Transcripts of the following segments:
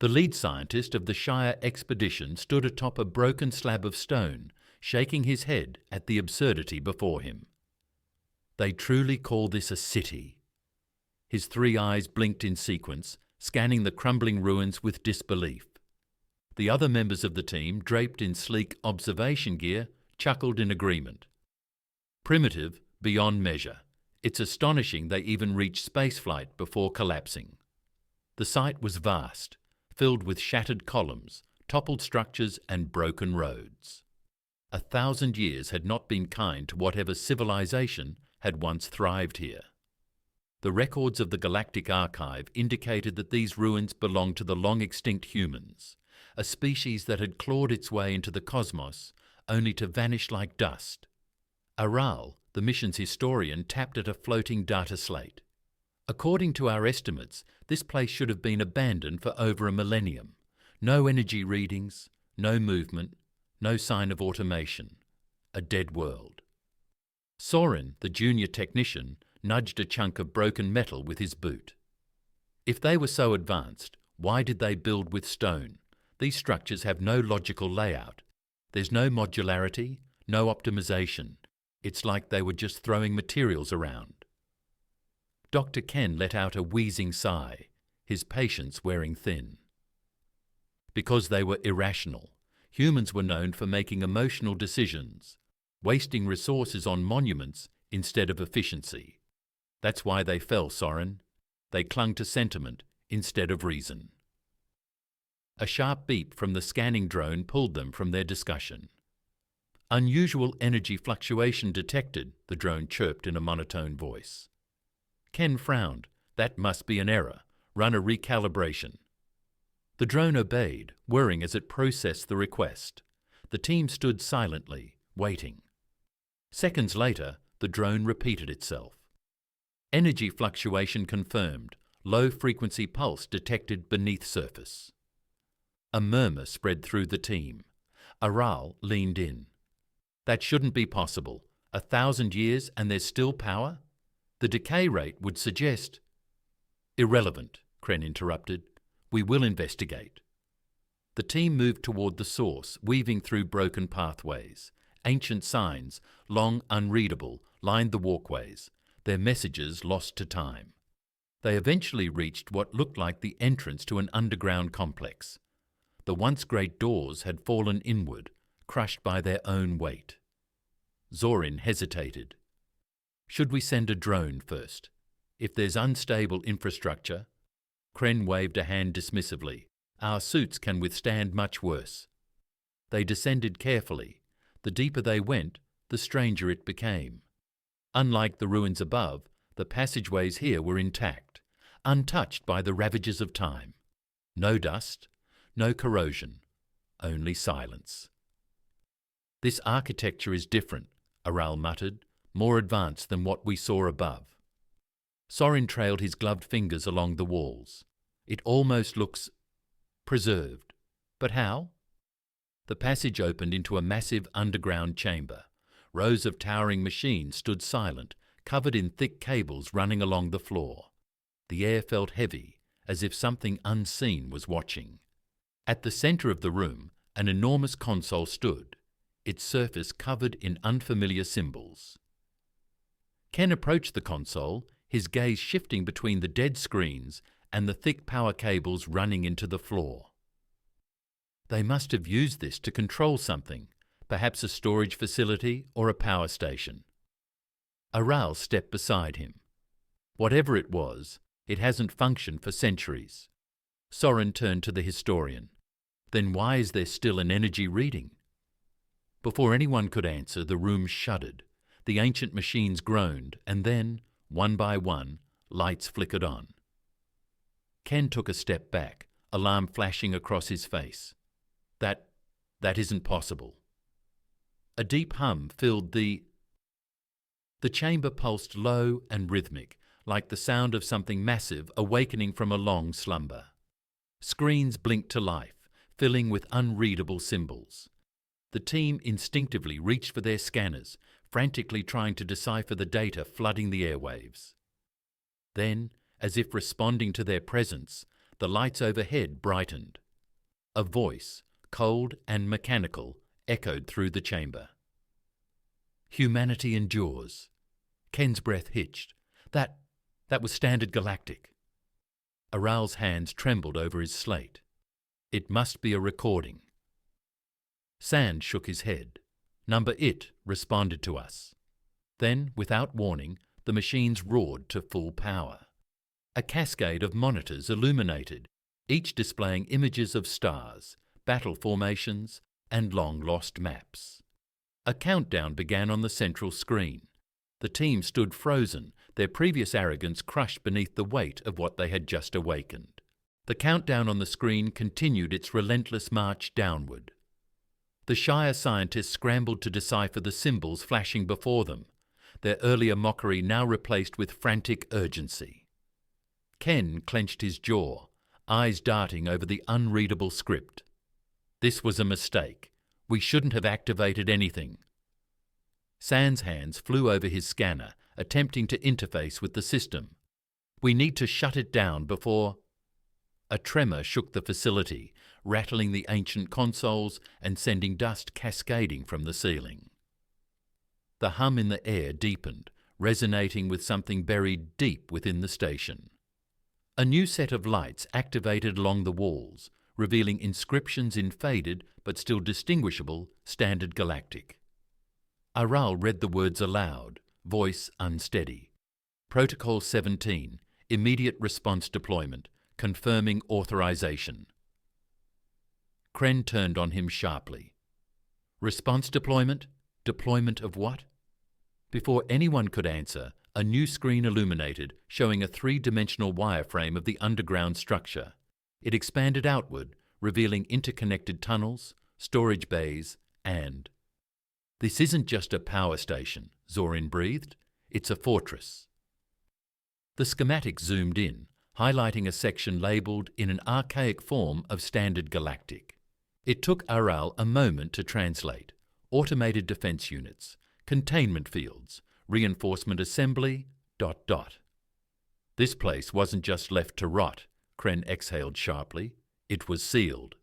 The lead scientist of the Shire expedition stood atop a broken slab of stone, shaking his head at the absurdity before him. They truly call this a city. His 3 eyes blinked in sequence, scanning the crumbling ruins with disbelief. The other members of the team, draped in sleek observation gear, chuckled in agreement. Primitive beyond measure. It's astonishing they even reached spaceflight before collapsing. The site was vast, filled with shattered columns, toppled structures and broken roads. 1,000 years had not been kind to whatever civilization had once thrived here. The records of the Galactic Archive indicated that these ruins belonged to the long-extinct humans, a species that had clawed its way into the cosmos only to vanish like dust. Aral, the mission's historian, tapped at a floating data slate. According to our estimates, this place should have been abandoned for over a millennium. No energy readings, no movement, no sign of automation. A dead world. Soren, the junior technician, nudged a chunk of broken metal with his boot. If they were so advanced, why did they build with stone? These structures have no logical layout. There's no modularity, no optimization. It's like they were just throwing materials around. Dr. Ken let out a wheezing sigh, his patience wearing thin. Because they were irrational, humans were known for making emotional decisions, wasting resources on monuments instead of efficiency. That's why they fell, Soren. They clung to sentiment instead of reason. A sharp beep from the scanning drone pulled them from their discussion. Unusual energy fluctuation detected, the drone chirped in a monotone voice. Ken frowned. That must be an error. Run a recalibration. The drone obeyed, whirring as it processed the request. The team stood silently, waiting. Seconds later, the drone repeated itself. Energy fluctuation confirmed. Low-frequency pulse detected beneath surface. A murmur spread through the team. Aral leaned in. That shouldn't be possible. 1,000 years and there's still power? The decay rate would suggest... Irrelevant, Kren interrupted. We will investigate. The team moved toward the source, weaving through broken pathways. Ancient signs, long unreadable, lined the walkways, their messages lost to time. They eventually reached what looked like the entrance to an underground complex. The once great doors had fallen inward, crushed by their own weight. Zorin hesitated. Should we send a drone first? If there's unstable infrastructure... Kren waved a hand dismissively. Our suits can withstand much worse. They descended carefully. The deeper they went, the stranger it became. Unlike the ruins above, the passageways here were intact, untouched by the ravages of time. No dust, no corrosion, only silence. This architecture is different, Aral muttered, more advanced than what we saw above. Sorin trailed his gloved fingers along the walls. It almost looks preserved. But how? The passage opened into a massive underground chamber. Rows of towering machines stood silent, covered in thick cables running along the floor. The air felt heavy, as if something unseen was watching. At the center of the room, an enormous console stood, its surface covered in unfamiliar symbols. Ken approached the console, his gaze shifting between the dead screens and the thick power cables running into the floor. They must have used this to control something, perhaps a storage facility or a power station. Aral stepped beside him. Whatever it was, it hasn't functioned for centuries. Soren turned to the historian. Then why is there still an energy reading? Before anyone could answer, the room shuddered. The ancient machines groaned, and then, one by one, lights flickered on. Ken took a step back, alarm flashing across his face. That isn't possible. A deep hum filled the chamber pulsed low and rhythmic, like the sound of something massive awakening from a long slumber. Screens blinked to life, filling with unreadable symbols. The team instinctively reached for their scanners, frantically trying to decipher the data flooding the airwaves. Then, as if responding to their presence, the lights overhead brightened. A voice, cold and mechanical, echoed through the chamber. Humanity endures. Ken's breath hitched. That was Standard Galactic. Aral's hands trembled over his slate. It must be a recording. Sand shook his head. Number IT responded to us. Then, without warning, the machines roared to full power. A cascade of monitors illuminated, each displaying images of stars, battle formations, and long-lost maps. A countdown began on the central screen. The team stood frozen, their previous arrogance crushed beneath the weight of what they had just awakened. The countdown on the screen continued its relentless march downward. The Shire scientists scrambled to decipher the symbols flashing before them, their earlier mockery now replaced with frantic urgency. Ken clenched his jaw, eyes darting over the unreadable script. This was a mistake. We shouldn't have activated anything. Sand's hands flew over his scanner, attempting to interface with the system. We need to shut it down before... A tremor shook the facility, rattling the ancient consoles and sending dust cascading from the ceiling. The hum in the air deepened, resonating with something buried deep within the station. A new set of lights activated along the walls, revealing inscriptions in faded but still distinguishable Standard Galactic. Aral read the words aloud, voice unsteady. Protocol 17, immediate response deployment, confirming authorization. Kren turned on him sharply. Response deployment? Deployment of what? Before anyone could answer, a new screen illuminated, showing a three-dimensional wireframe of the underground structure. It expanded outward, revealing interconnected tunnels, storage bays, and... This isn't just a power station, Zorin breathed. It's a fortress. The schematic zoomed in, highlighting a section labelled in an archaic form of Standard Galactic. It took Aral a moment to translate. Automated defense units, containment fields, reinforcement assembly, ... This place wasn't just left to rot, Kren exhaled sharply. It was sealed.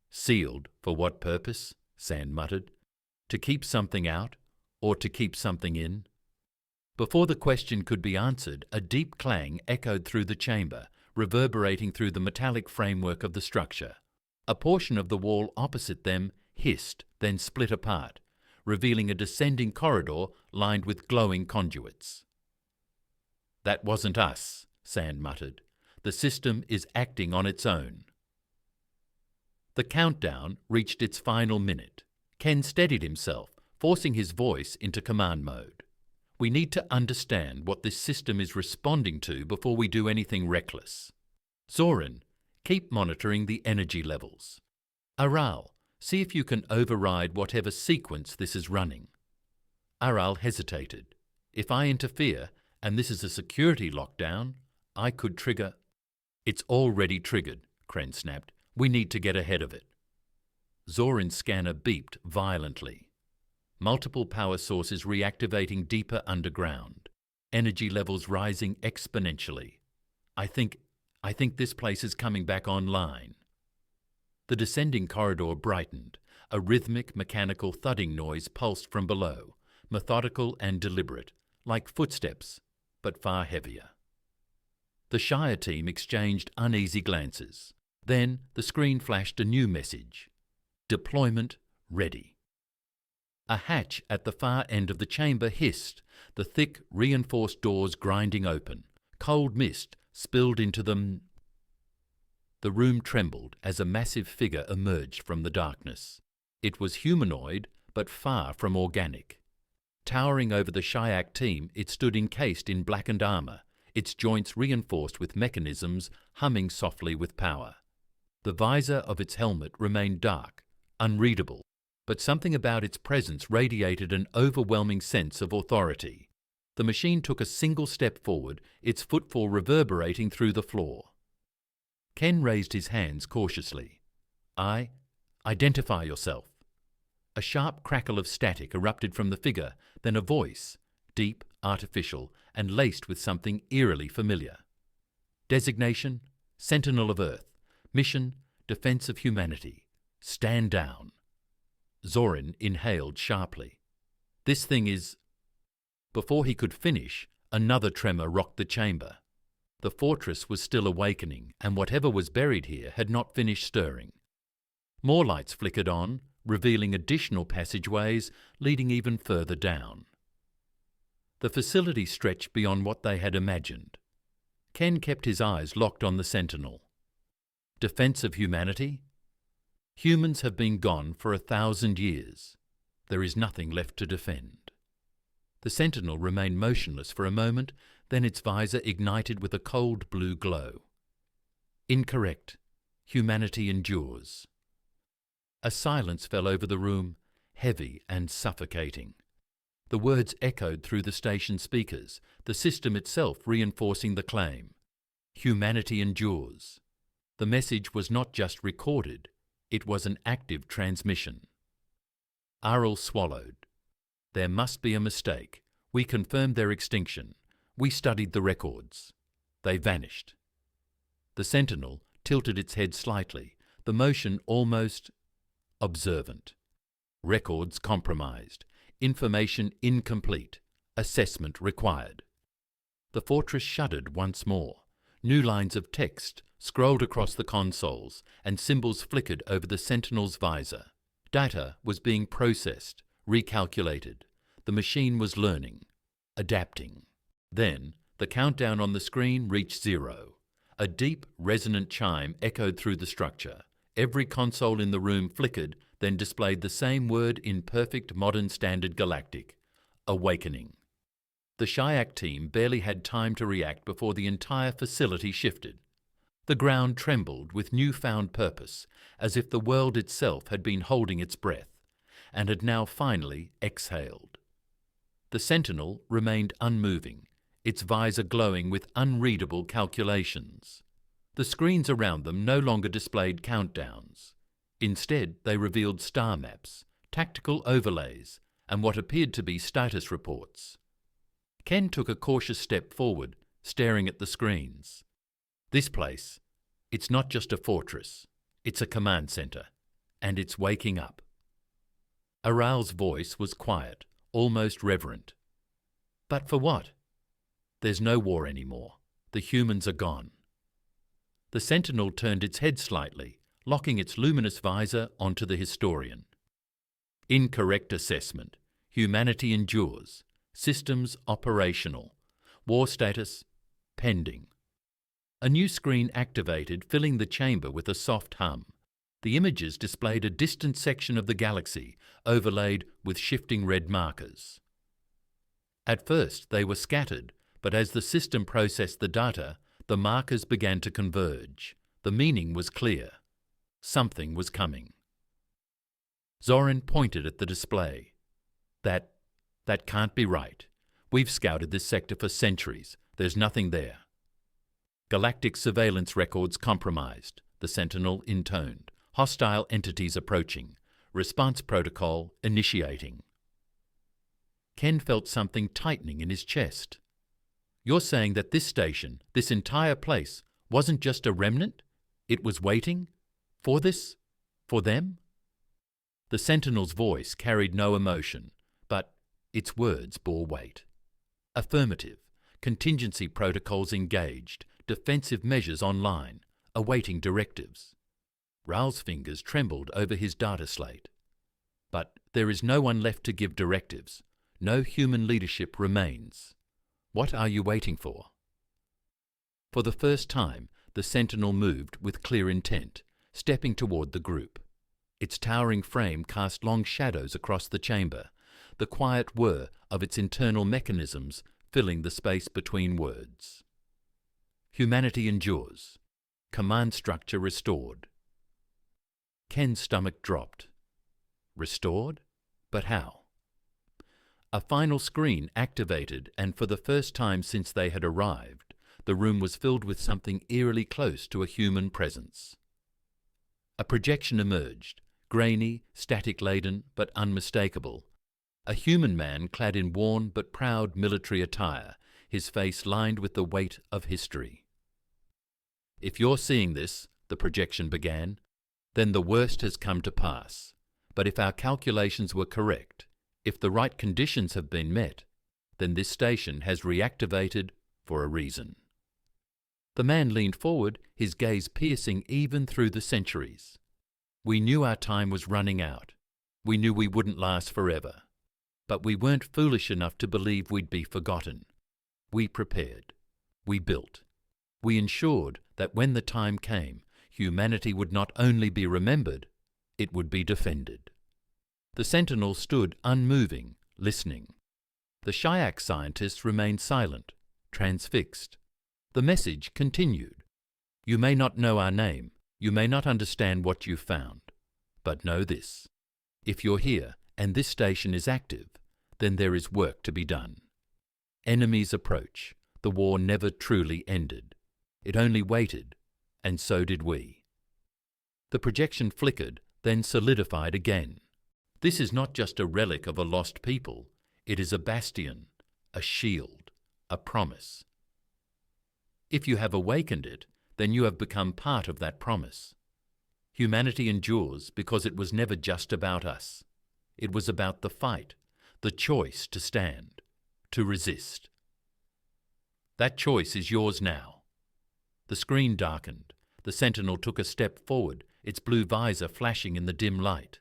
Sealed for what purpose? Sand muttered. To keep something out, or to keep something in? Before the question could be answered, a deep clang echoed through the chamber, reverberating through the metallic framework of the structure. A portion of the wall opposite them hissed, then split apart, revealing a descending corridor lined with glowing conduits. That wasn't us, Sand muttered. The system is acting on its own. The countdown reached its final minute. Ken steadied himself, forcing his voice into command mode. We need to understand what this system is responding to before we do anything reckless. Zorin, keep monitoring the energy levels. Aral, see if you can override whatever sequence this is running. Aral hesitated. If I interfere, and this is a security lockdown, I could trigger... It's already triggered, Kren snapped. We need to get ahead of it. Zorin's scanner beeped violently. Multiple power sources reactivating deeper underground. Energy levels rising exponentially. I think this place is coming back online. The descending corridor brightened. A rhythmic, mechanical thudding noise pulsed from below, methodical and deliberate, like footsteps, but far heavier. The Shire team exchanged uneasy glances. Then the screen flashed a new message. Deployment ready. A hatch at the far end of the chamber hissed, the thick, reinforced doors grinding open. Cold mist spilled into them. The room trembled as a massive figure emerged from the darkness. It was humanoid, but far from organic. Towering over the Shyak team, it stood encased in blackened armour, its joints reinforced with mechanisms humming softly with power. The visor of its helmet remained dark, unreadable, but something about its presence radiated an overwhelming sense of authority. The machine took a single step forward, its footfall reverberating through the floor. Ken raised his hands cautiously. Identify yourself. A sharp crackle of static erupted from the figure, then a voice, deep, artificial, and laced with something eerily familiar. Designation, Sentinel of Earth. Mission, defense of humanity. Stand down. Zorin inhaled sharply. This thing is... Before he could finish, another tremor rocked the chamber. The fortress was still awakening, and whatever was buried here had not finished stirring. More lights flickered on, revealing additional passageways leading even further down. The facility stretched beyond what they had imagined. Ken kept his eyes locked on the Sentinel. Defense of humanity? Humans have been gone for 1,000 years. There is nothing left to defend. The Sentinel remained motionless for a moment, then its visor ignited with a cold blue glow. Incorrect. Humanity endures. A silence fell over the room, heavy and suffocating. The words echoed through the station speakers, the system itself reinforcing the claim. Humanity endures. The message was not just recorded, it was an active transmission. Arl swallowed. There must be a mistake. We confirmed their extinction. We studied the records. They vanished. The Sentinel tilted its head slightly, the motion almost observant. Records compromised. Information incomplete. Assessment required. The fortress shuddered once more. New lines of text scrolled across the consoles, and symbols flickered over the Sentinel's visor. Data was being processed, recalculated. The machine was learning, adapting. Then, the countdown on the screen reached 0. A deep, resonant chime echoed through the structure. Every console in the room flickered, then displayed the same word in perfect modern standard galactic. Awakening. The Shayak team barely had time to react before the entire facility shifted. The ground trembled with newfound purpose, as if the world itself had been holding its breath, and had now finally exhaled. The Sentinel remained unmoving, its visor glowing with unreadable calculations. The screens around them no longer displayed countdowns. Instead, they revealed star maps, tactical overlays, and what appeared to be status reports. Ken took a cautious step forward, staring at the screens. This place, it's not just a fortress, it's a command center, and it's waking up. Aral's voice was quiet, almost reverent. But for what? There's no war anymore. The humans are gone. The Sentinel turned its head slightly, locking its luminous visor onto the historian. Incorrect assessment. Humanity endures. Systems operational. War status pending. A new screen activated, filling the chamber with a soft hum. The images displayed a distant section of the galaxy, overlaid with shifting red markers. At first they were scattered, but as the system processed the data, the markers began to converge. The meaning was clear. Something was coming. Zorin pointed at the display. That can't be right. We've scouted this sector for centuries. There's nothing there. Galactic surveillance records compromised, the Sentinel intoned. Hostile entities approaching. Response protocol initiating. Ken felt something tightening in his chest. You're saying that this station, this entire place, wasn't just a remnant? It was waiting? For this? For them? The Sentinel's voice carried no emotion, but its words bore weight. Affirmative. Contingency protocols engaged. Defensive measures online. Awaiting directives. Raoul's fingers trembled over his data slate. But there is no one left to give directives. No human leadership remains. What are you waiting for? For the first time, the Sentinel moved with clear intent, stepping toward the group. Its towering frame cast long shadows across the chamber, the quiet whir of its internal mechanisms filling the space between words. Humanity endures. Command structure restored. Ken's stomach dropped. Restored? But how? A final screen activated, and for the first time since they had arrived, the room was filled with something eerily close to a human presence. A projection emerged, grainy, static-laden, but unmistakable. A human man clad in worn but proud military attire, his face lined with the weight of history. "If you're seeing this," the projection began, "then the worst has come to pass. But if our calculations were correct, if the right conditions have been met, then this station has reactivated for a reason." The man leaned forward, his gaze piercing even through the centuries. "We knew our time was running out. We knew we wouldn't last forever. But we weren't foolish enough to believe we'd be forgotten. We prepared. We built. We ensured that when the time came, humanity would not only be remembered, it would be defended." The sentinel stood unmoving, listening. The Shyak scientists remained silent, transfixed. The message continued. "You may not know our name, you may not understand what you've found, but know this. If you're here and this station is active, then there is work to be done. Enemies approach. The war never truly ended. It only waited, and so did we." The projection flickered, then solidified again. This is not just a relic of a lost people. It is a bastion, a shield, a promise. If you have awakened it, then you have become part of that promise. Humanity endures because it was never just about us. It was about the fight, the choice to stand, to resist. That choice is yours now. The screen darkened. The sentinel took a step forward, its blue visor flashing in the dim light.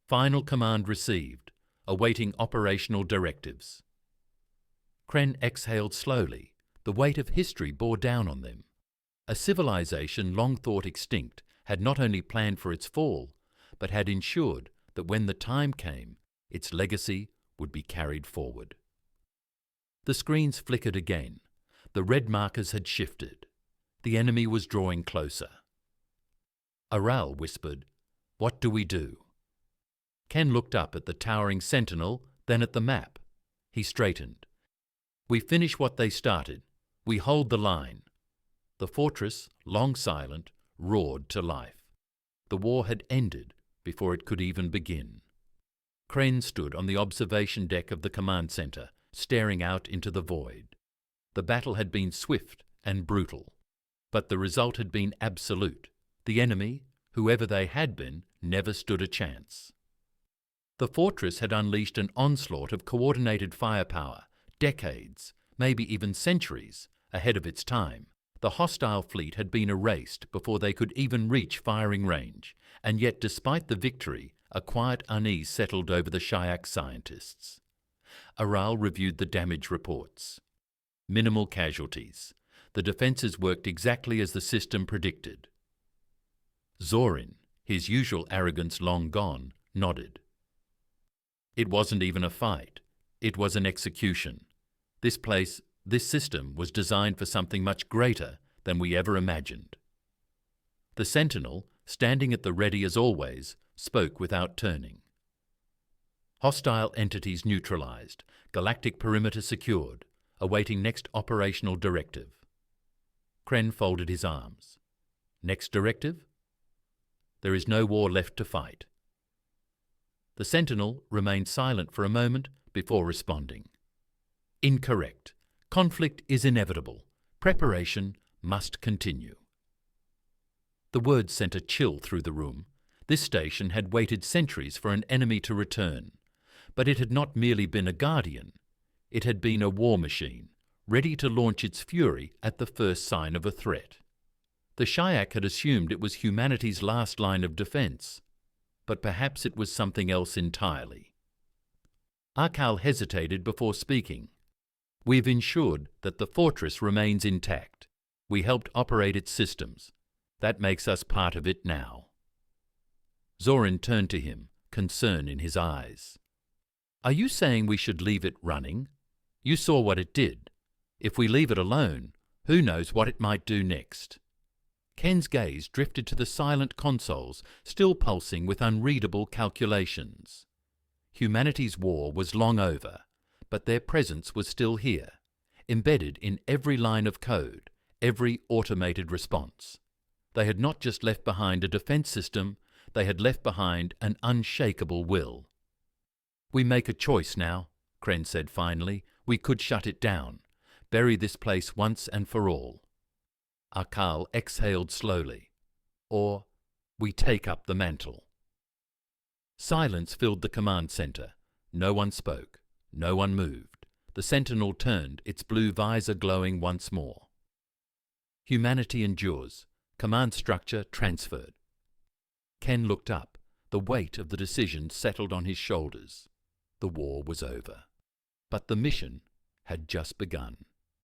Final command received, awaiting operational directives. Kren exhaled slowly. The weight of history bore down on them. A civilization long thought extinct had not only planned for its fall, but had ensured that when the time came, its legacy would be carried forward. The screens flickered again. The red markers had shifted. The enemy was drawing closer. Aral whispered, "What do we do?" Ken looked up at the towering sentinel, then at the map. He straightened. "We finish what they started. We hold the line." The fortress, long silent, roared to life. The war had ended before it could even begin. Kren stood on the observation deck of the command center, staring out into the void. The battle had been swift and brutal, but the result had been absolute. The enemy, whoever they had been, never stood a chance. The fortress had unleashed an onslaught of coordinated firepower, decades, maybe even centuries, ahead of its time. The hostile fleet had been erased before they could even reach firing range, and yet despite the victory, a quiet unease settled over the Shyak scientists. Aral reviewed the damage reports. Minimal casualties. The defences worked exactly as the system predicted. Zorin, his usual arrogance long gone, nodded. "It wasn't even a fight. It was an execution. This system was designed for something much greater than we ever imagined." The sentinel, standing at the ready as always, spoke without turning. "Hostile entities neutralized, galactic perimeter secured, awaiting next operational directive." Kren folded his arms. "Next directive?" "There is no war left to fight." The sentinel remained silent for a moment before responding. "Incorrect. Conflict is inevitable. Preparation must continue." The words sent a chill through the room. This station had waited centuries for an enemy to return. But it had not merely been a guardian. It had been a war machine, ready to launch its fury at the first sign of a threat. The Shyak had assumed it was humanity's last line of defense, but perhaps it was something else entirely. Arkal hesitated before speaking. "We've ensured that the fortress remains intact. We helped operate its systems. That makes us part of it now." Zorin turned to him, concern in his eyes. "Are you saying we should leave it running? You saw what it did. If we leave it alone, who knows what it might do next?" Ken's gaze drifted to the silent consoles, still pulsing with unreadable calculations. Humanity's war was long over, but their presence was still here, embedded in every line of code, every automated response. They had not just left behind a defense system, they had left behind an unshakable will. "We make a choice now," Kren said finally. "We could shut it down, bury this place once and for all." Akal exhaled slowly. Or, we take up the mantle. Silence filled the command centre. No one spoke. No one moved. The sentinel turned, its blue visor glowing once more. Humanity endures. Command structure transferred. Ken looked up. The weight of the decision settled on his shoulders. The war was over. But the mission had just begun.